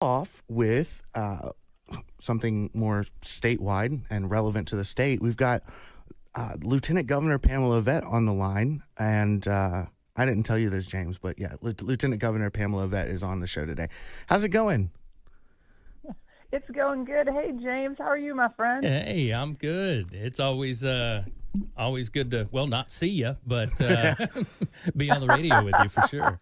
off with something more statewide and relevant to the state. We've got Lieutenant Governor Pamela Vett on the line, and I didn't tell you this, James, but yeah, Lieutenant Governor Pamela Vett is on the show today. How's it going? It's going good. Hey, James, how are you, my friend? Hey, I'm good. It's always good to, well, not see you, but be on the radio with you for sure.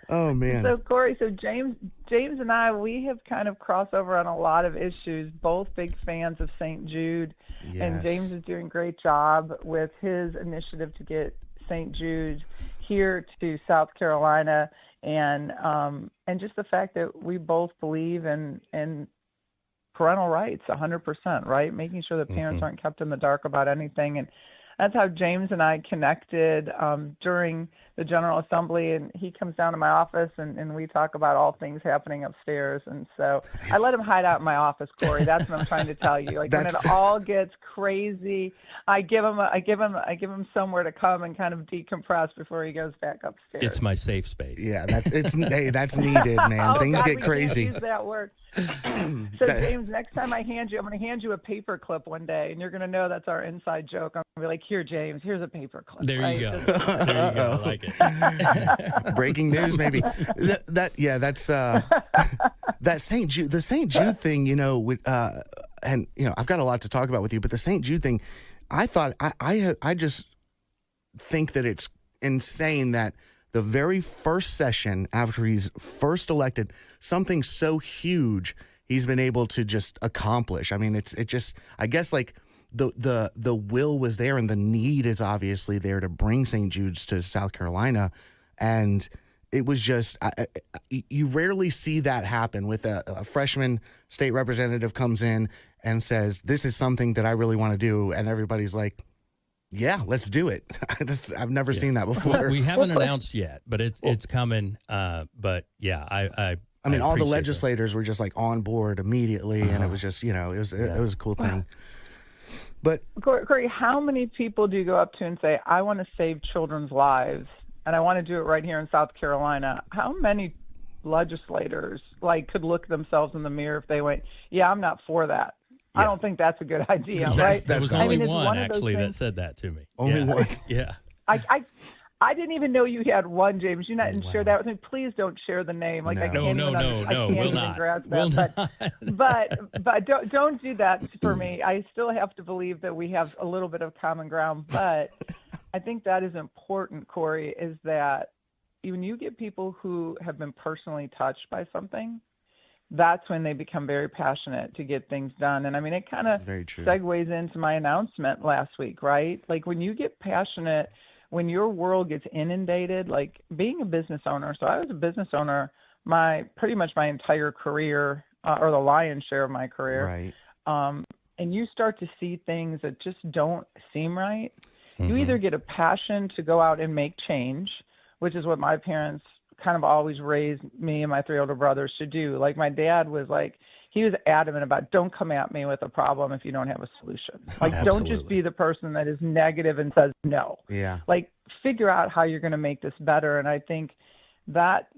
Oh, man. So, Corey, James and I, we have kind of crossed over on a lot of issues, both big fans of St. Jude. Yes. And James is doing a great job with his initiative to get St. Jude here to South Carolina. And just the fact that we both believe in parental rights 100%, right? Making sure that parents aren't kept in the dark about anything. And that's how James and I connected during the General Assembly, and he comes down to my office, and we talk about all things happening upstairs. And so I let him hide out in my office, Corey. That's what I'm trying to tell you. Like when it all gets crazy, I give him somewhere to come and kind of decompress before he goes back upstairs. It's my safe space. Yeah, that's needed, man. Things God, get crazy. Use that word. So James, next time I'm going to hand you a paper clip one day, and you're going to know that's our inside joke. I'm going to be like, here, James, here's a paper clip. There you go. There you go. I like it. Breaking news, maybe. That's that St. Jude, the St. Jude thing, and I've got a lot to talk about with you, but the St. Jude thing, I thought I just think that it's insane that the very first session after he's first elected, something so huge he's been able to just accomplish. I mean, I guess like the will was there and the need is obviously there to bring St. Jude's to South Carolina. And it was just, you rarely see that happen with a freshman state representative comes in and says, this is something that I really want to do. And everybody's like, yeah, let's do it. I've never seen that before. We haven't announced yet, but it's coming. But yeah, I mean, all the legislators that. were just like on board immediately, and it was just, it was a cool thing. But Corey, how many people do you go up to and say, I want to save children's lives, and I want to do it right here in South Carolina? How many legislators could look themselves in the mirror if they went, yeah, I'm not for that? Yeah. I don't think that's a good idea, right? There was only one actually that said that to me. Only one? Yeah. I didn't even know you had one, James. You didn't share that with me. Please don't share the name. I can't even grasp that. But don't do that for me. I still have to believe that we have a little bit of common ground. But I think that is important, Corey, is that when you get people who have been personally touched by something, that's when they become very passionate to get things done. And I mean, it kind of segues into my announcement last week, right? Like when you get passionate, when your world gets inundated, like being a business owner. So I was a business owner pretty much my entire career, or the lion's share of my career. Right. And you start to see things that just don't seem right. Mm-hmm. You either get a passion to go out and make change, which is what my parents kind of always raised me and my three older brothers to do. Like my dad was like, he was adamant about, don't come at me with a problem if you don't have a solution. Like, don't just be the person that is negative and says no. Yeah. Like, figure out how you're going to make this better. And I think that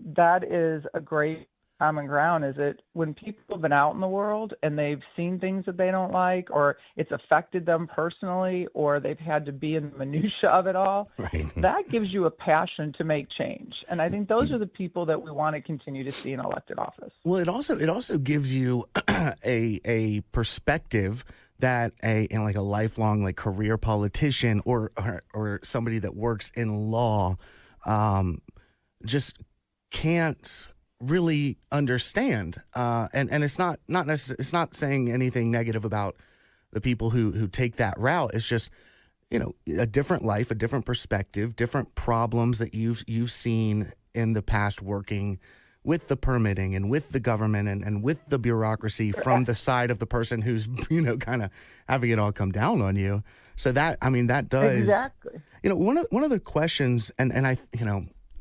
is a great common ground, is that when people have been out in the world and they've seen things that they don't like, or it's affected them personally, or they've had to be in the minutia of it all, that gives you a passion to make change. And I think those are the people that we want to continue to see in elected office. Well, it also gives you a perspective that a lifelong career politician or somebody that works in law just can't really understand, and it's it's not saying anything negative about the people who take that route. It's just a different life, a different perspective, different problems that you've seen in the past working with the permitting and with the government and with the bureaucracy from the side of the person who's kind of having it all come down on you. So that does exactly. One of the questions, and I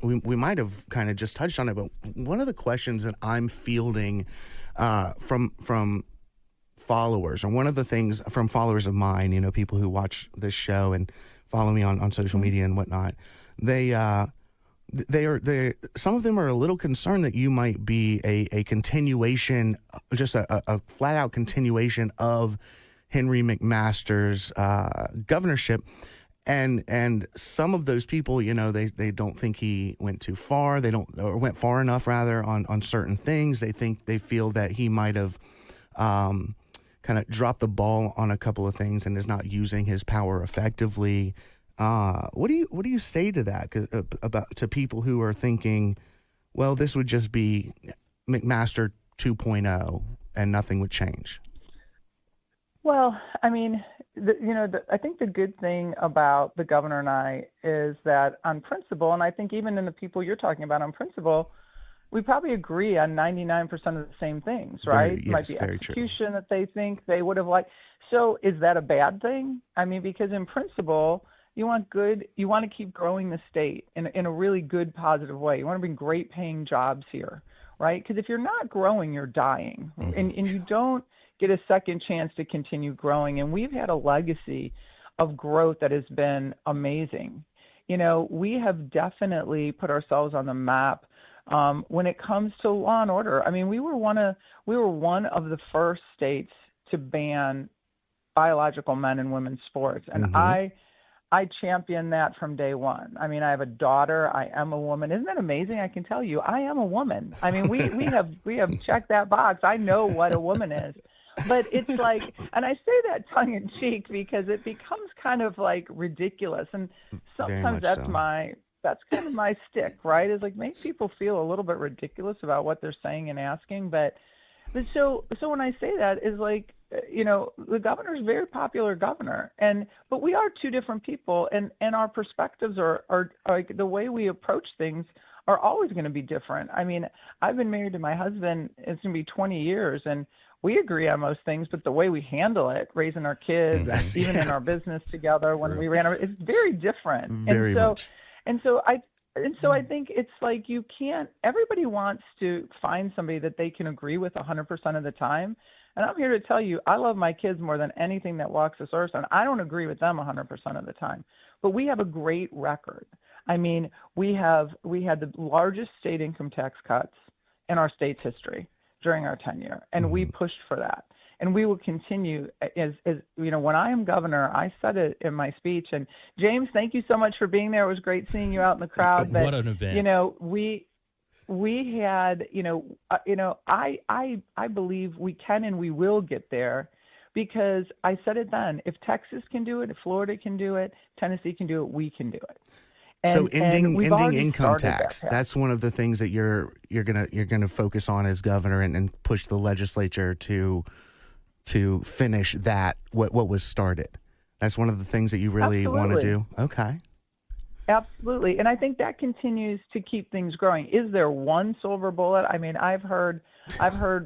we might have kind of just touched on it, but one of the questions that I'm fielding from followers, or one of the things from followers of mine, people who watch this show and follow me on social media and whatnot, they some of them are a little concerned that you might be a continuation, just a flat out continuation of Henry McMaster's governorship. And some of those people, they don't think he went too far. Or went far enough rather on certain things. They feel that he might have kind of dropped the ball on a couple of things and is not using his power effectively. What do you say to that to people who are thinking, well, this would just be McMaster 2.0 and nothing would change? Well, I mean, I think the good thing about the governor and I is that on principle, and I think even in the people you're talking about on principle, we probably agree on 99% of the same things, right? Yes, might be very execution true. that they think they would have liked. So is that a bad thing? I mean, because in principle, you want to keep growing the state in a really good, positive way. You want to bring great paying jobs here, right? Because if you're not growing, you're dying. Mm-hmm. And you don't get a second chance to continue growing. And we've had a legacy of growth that has been amazing. We have definitely put ourselves on the map when it comes to law and order. I mean, we were one of the first states to ban biological men and women's sports. And mm-hmm. I championed that from day one. I mean, I have a daughter. I am a woman. Isn't that amazing? I can tell you, I am a woman. I mean, we have checked that box. I know what a woman is. But it's like, and I say that tongue in cheek because it becomes kind of like ridiculous. And sometimes that's kind of my stick, right? Is like make people feel a little bit ridiculous about what they're saying and asking. But so when I say that is like, the governor's a very popular governor, but we are two different people, and our perspectives are like the way we approach things are always going to be different. I mean, I've been married to my husband, it's going to be 20 years, and we agree on most things, but the way we handle it, raising our kids, even in our business together when we ran, it's very different. Very much. And so I think it's like everybody wants to find somebody that they can agree with 100% of the time. And I'm here to tell you, I love my kids more than anything that walks this earth, and I don't agree with them 100% of the time. But we have a great record. I mean, we had the largest state income tax cuts in our state's history during our tenure, and we pushed for that. And we will continue as when I am governor, I said it in my speech. And James, thank you so much for being there. It was great seeing you out in the crowd. What an event. We had, I believe we can and we will get there because I said it then. If Texas can do it, if Florida can do it, Tennessee can do it, we can do it. So ending income tax, that's one of the things that you're gonna focus on as governor and push the legislature to finish that what was started. That's one of the things that you really want to do. Okay. Absolutely. And I think that continues to keep things growing. Is there one silver bullet? I mean, I've heard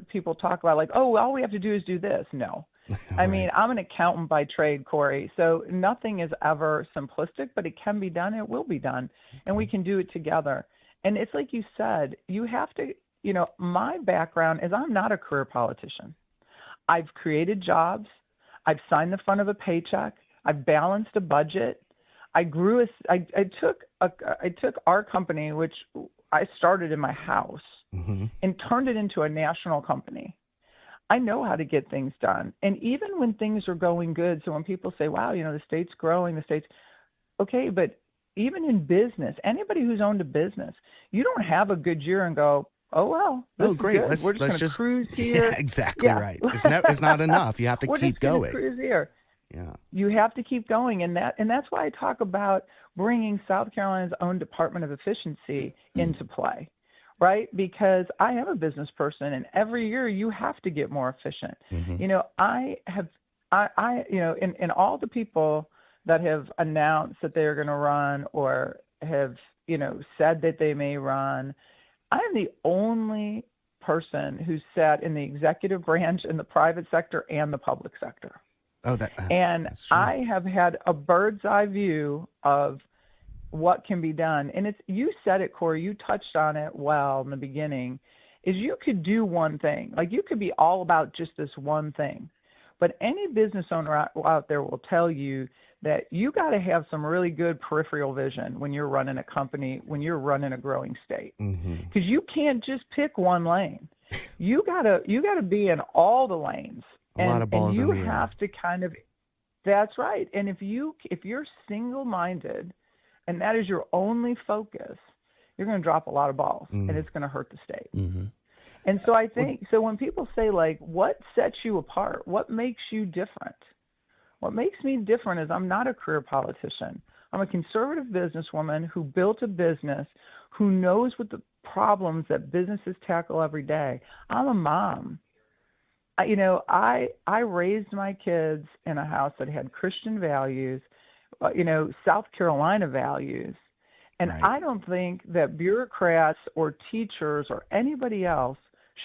people talk about like, oh, all we have to do is do this. No. I mean, I'm an accountant by trade, Corey. So nothing is ever simplistic, but it can be done. It will be done. And we can do it together. And it's like you said, you have to, my background is I'm not a career politician. I've created jobs. I've signed the front of a paycheck. I've balanced a budget. I took our company, which I started in my house, and turned it into a national company. I know how to get things done. And even when things are going good, so when people say, wow, the state's growing, okay, but even in business, anybody who's owned a business, you don't have a good year and go, oh, well, oh, great. We're just going to cruise here. Yeah, exactly right. It's not enough. You have to keep going. Cruise here. Yeah. You have to keep going. And that's why I talk about bringing South Carolina's own Department of Efficiency into play, right? Because I am a business person, and every year you have to get more efficient. In all the people that have announced that they're going to run or have, said that they may run, I am the only person who's sat in the executive branch in the private sector and the public sector. Oh, that's true. I have had a bird's eye view of what can be done. And you said it, Corey, you touched on it well in the beginning, is you could do one thing. Like you could be all about just this one thing. But any business owner out there will tell you that you got to have some really good peripheral vision when you're running a company, when you're running a growing state, because you can't just pick one lane. You gotta be in all the lanes. A lot of balls in the air. And you have to kind of, that's right. And if you're single-minded and that is your only focus, you're going to drop a lot of balls and it's going to hurt the state. And so I think, so when people say, like, what sets you apart? What makes you different? What makes me different is I'm not a career politician. I'm a conservative businesswoman who built a business, who knows what the problems that businesses tackle every day. I'm a mom. I raised my kids in a house that had Christian values, South Carolina values. And Right. I don't think that bureaucrats or teachers or anybody else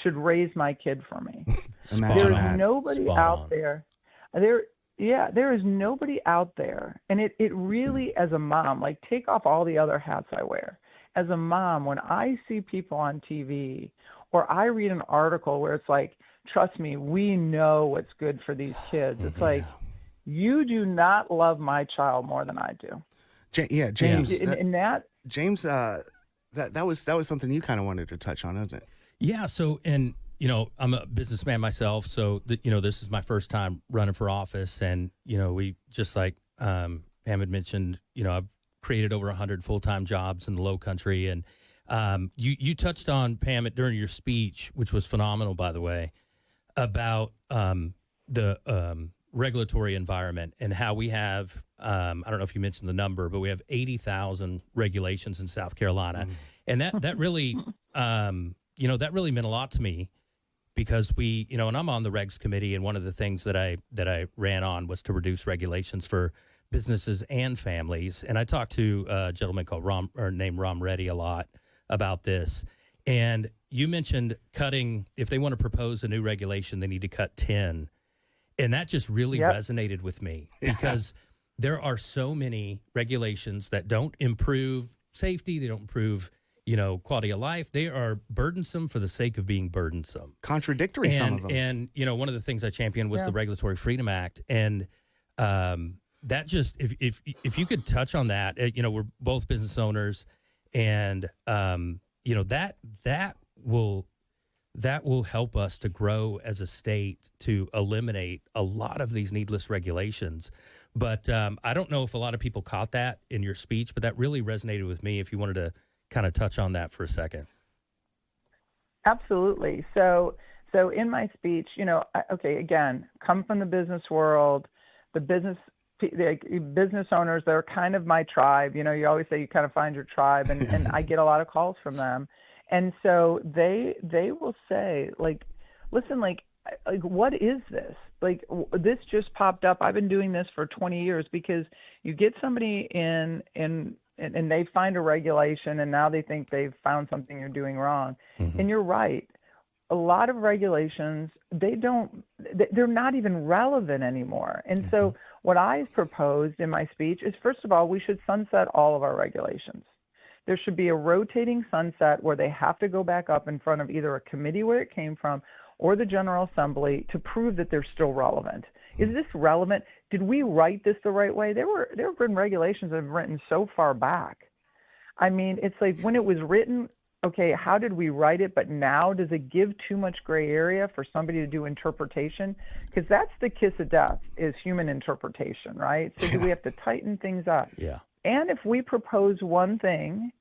should raise my kid for me. Imagine There's that. nobody out there. There is nobody out there. And it really, as a mom, like, take off all the other hats I wear. As a mom, when I see people on TV or I read an article where it's like, trust me, we know what's good for these kids. It's like, you do not love my child more than I do. James. James, that was something you kind of wanted to touch on, isn't it? Yeah. So, and I'm a businessman myself, so this is my first time running for office, and we just like Pam had mentioned, I've created over 100 full-time jobs in the Low Country, and you touched on, Pam, during your speech, which was phenomenal, by the way, about the regulatory environment and how we have, I don't know if you mentioned the number, but we have 80,000 regulations in South Carolina. And that really, that really meant a lot to me, because we, and I'm on the regs committee, and one of the things that I ran on was to reduce regulations for businesses and families. And I talked to a gentleman named Ram Reddy a lot about this. And you mentioned cutting, if they want to propose a new regulation, they need to cut 10. And that just really resonated with me, because there are so many regulations that don't improve safety. They don't improve, quality of life. They are burdensome for the sake of being burdensome. Contradictory, some of them. And, one of the things I championed was the Regulatory Freedom Act. And that just, if you could touch on that, we're both business owners, and, that will help us to grow as a state, to eliminate a lot of these needless regulations. But I don't know if a lot of people caught that in your speech, but that really resonated with me, if you wanted to kind of touch on that for a second. Absolutely. So in my speech, again, come from the business world, the business owners, they're kind of my tribe. You always say you kind of find your tribe, and I get a lot of calls from them. And so they will say, like, listen, like what is this? Like, this just popped up. I've been doing this for 20 years, because you get somebody in and they find a regulation, and now they think they've found something you're doing wrong. And you're right. A lot of regulations, they're not even relevant anymore. And so what I proposed in my speech is, first of all, we should sunset all of our regulations. There should be a rotating sunset where they have to go back up in front of either a committee where it came from or the General Assembly to prove that they're still relevant. Is this relevant? Did we write this the right way? There have been regulations that have been written so far back. I mean, it's like, when it was written, okay, how did we write it? But now, does it give too much gray area for somebody to do interpretation? Because that's the kiss of death, is human interpretation, right? So do we have to tighten things up? Yeah. And if we propose one thing,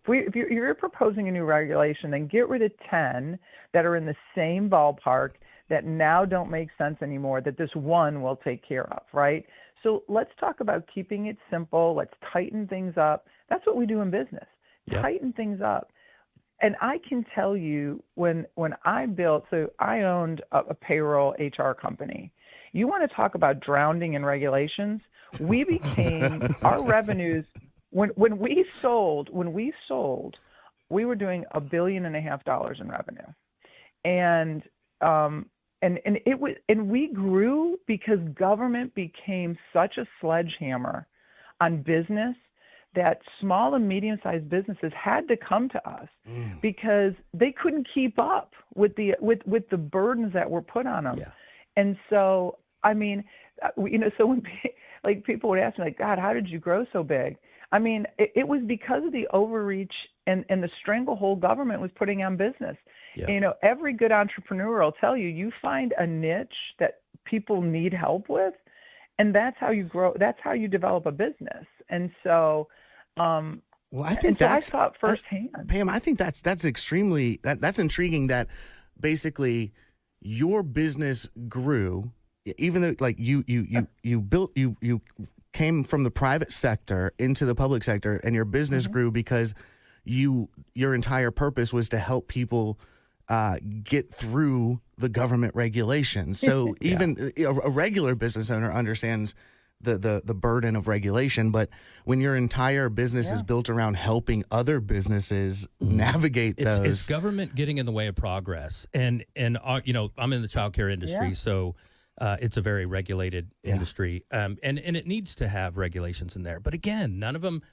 if you're proposing a new regulation, then get rid of 10 that are in the same ballpark that now don't make sense anymore, that this one will take care of, right? So let's talk about keeping it simple. Let's tighten things up. That's what we do in business. Yep. Tighten things up. And I can tell you, when I built, so I owned a payroll HR company. You want to talk about drowning in regulations? We became, our revenues, when we sold, we were doing $1.5 billion in revenue. And we grew because government became such a sledgehammer on business that small and medium-sized businesses had to come to us because they couldn't keep up with the burdens that were put on them. Yeah. And so I mean, so when like people would ask me, like, God, how did you grow so big? I mean, it was because of the overreach and the stranglehold government was putting on business. Yeah. Every good entrepreneur will tell you, you find a niche that people need help with, and that's how you grow. That's how you develop a business. And so, well, I think I saw it firsthand. Pam, I think that's extremely that's intriguing. That basically your business grew, even though like you came from the private sector into the public sector, and your business grew because your entire purpose was to help people get through the government regulations. So even a regular business owner understands the burden of regulation, but when your entire business is built around helping other businesses navigate those, it's government getting in the way of progress. And I'm in the childcare industry, so it's a very regulated industry, and it needs to have regulations in there. But again,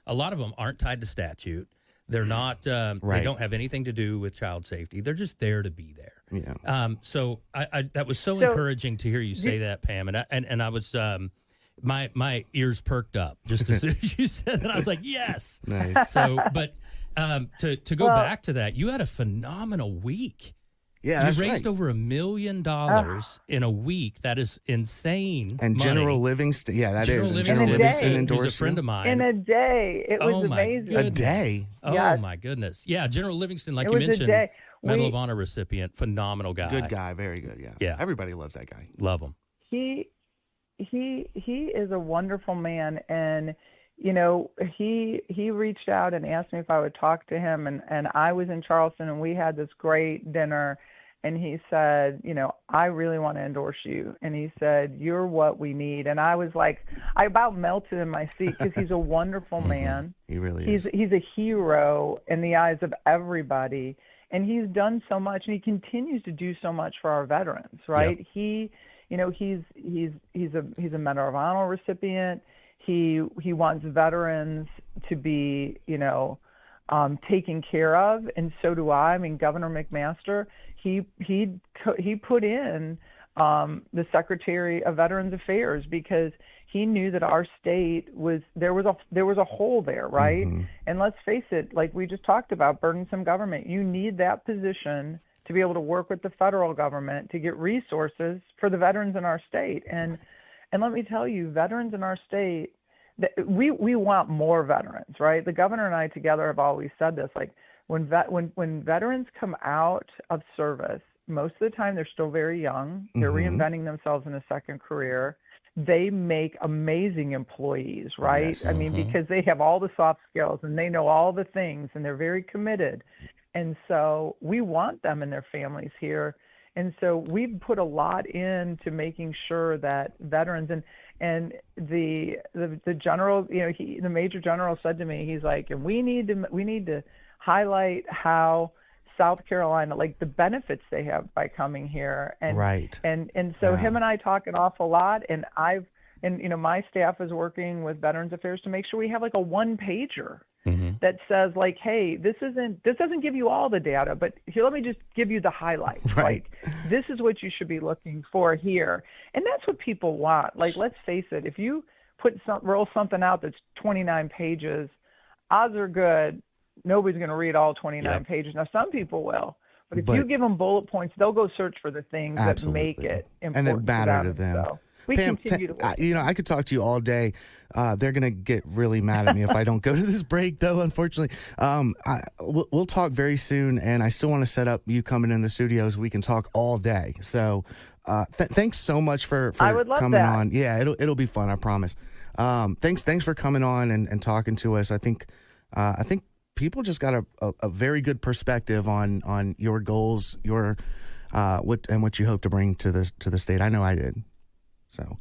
a lot of them aren't tied to statute. They're not. They don't have anything to do with child safety. They're just there to be there. Yeah. So I that was so encouraging to hear you say that, Pam, and I was. My ears perked up just as soon as you said that. I was like, yes. Nice. So, but to go back to that, you had a phenomenal week. Yeah, you raised over $1 million in a week. That is insane. And money. General Livingston, General Livingston endorsed who's a friend of mine. In a day, it was amazing. A day. Oh my goodness. Yeah, General Livingston, like it you was mentioned, a day. Medal of Honor recipient, phenomenal guy. Good guy, very good. Yeah. Everybody loves that guy. Love him. He is a wonderful man, and he reached out and asked me if I would talk to him, and I was in Charleston, and we had this great dinner, and he said, I really want to endorse you, and he said, you're what we need. And I was like, I about melted in my seat because he's a wonderful man. He really is. He's a hero in the eyes of everybody, and he's done so much, and he continues to do so much for our veterans, right? Yep. He's a Medal of Honor recipient. He wants veterans to be, taken care of, and so do I. I mean, Governor McMaster, he put in the Secretary of Veterans Affairs because he knew that our state there was a hole there, right? Mm-hmm. And let's face it, like we just talked about, burdensome government. You need that position to be able to work with the federal government to get resources for the veterans in our state. And let me tell you, veterans in our state, we want more veterans, right? The governor and I together have always said this, like when veterans come out of service, most of the time they're still very young. They're reinventing themselves in a second career. They make amazing employees, right? Yes. I mean, because they have all the soft skills and they know all the things and they're very committed. And so we want them and their families here. And so we've put a lot into making sure that veterans and the general, the major general said to me, he's like, and we need to highlight how South Carolina, like the benefits they have by coming here. And right. And so him and I talk an awful lot, and my staff is working with Veterans Affairs to make sure we have like a one-pager that says like, hey, this doesn't give you all the data, but here, let me just give you the highlights. Right. Like, this is what you should be looking for here. And that's what people want. Like, let's face it, if you roll something out that's 29 pages, odds are good nobody's going to read all 29 pages. Now, some people will. But if you give them bullet points, they'll go search for the things that make it important and that matter to them. So we Pam, continue to work. I could talk to you all day. They're going to get really mad at me if I don't go to this break, though, unfortunately. We'll talk very soon, and I still want to set up you coming in the studio so we can talk all day. So thanks so much for coming on. Yeah, it'll be fun, I promise. Thanks for coming on and talking to us. I think people just got a very good perspective on your goals, what you hope to bring to the state. I know I did. So.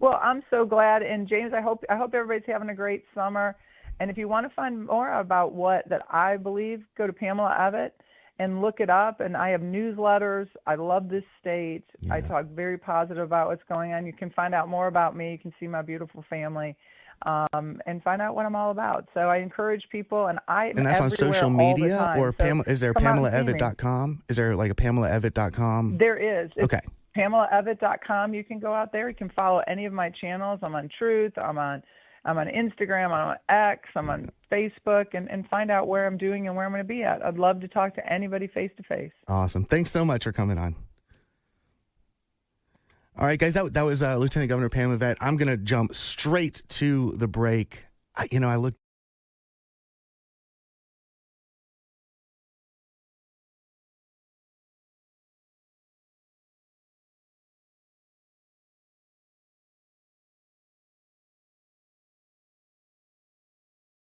Well, I'm so glad, and James, I hope everybody's having a great summer. And if you want to find more about that I believe, go to Pamela Evett and look it up. And I have newsletters. I love this state. Yeah. I talk very positive about what's going on. You can find out more about me. You can see my beautiful family. And find out what I'm all about. So I encourage people, and that's on social media, or is there PamelaEvett.com? Is there like a PamelaEvett.com? There is. Okay. PamelaEvitt.com. You can go out there. You can follow any of my channels. I'm on Truth. I'm on Instagram. I'm on X. I'm on Facebook, and find out where I'm doing and where I'm going to be at. I'd love to talk to anybody face to face. Awesome. Thanks so much for coming on. All right, guys, that was Lieutenant Governor Pam Evitt. I'm going to jump straight to the break. I looked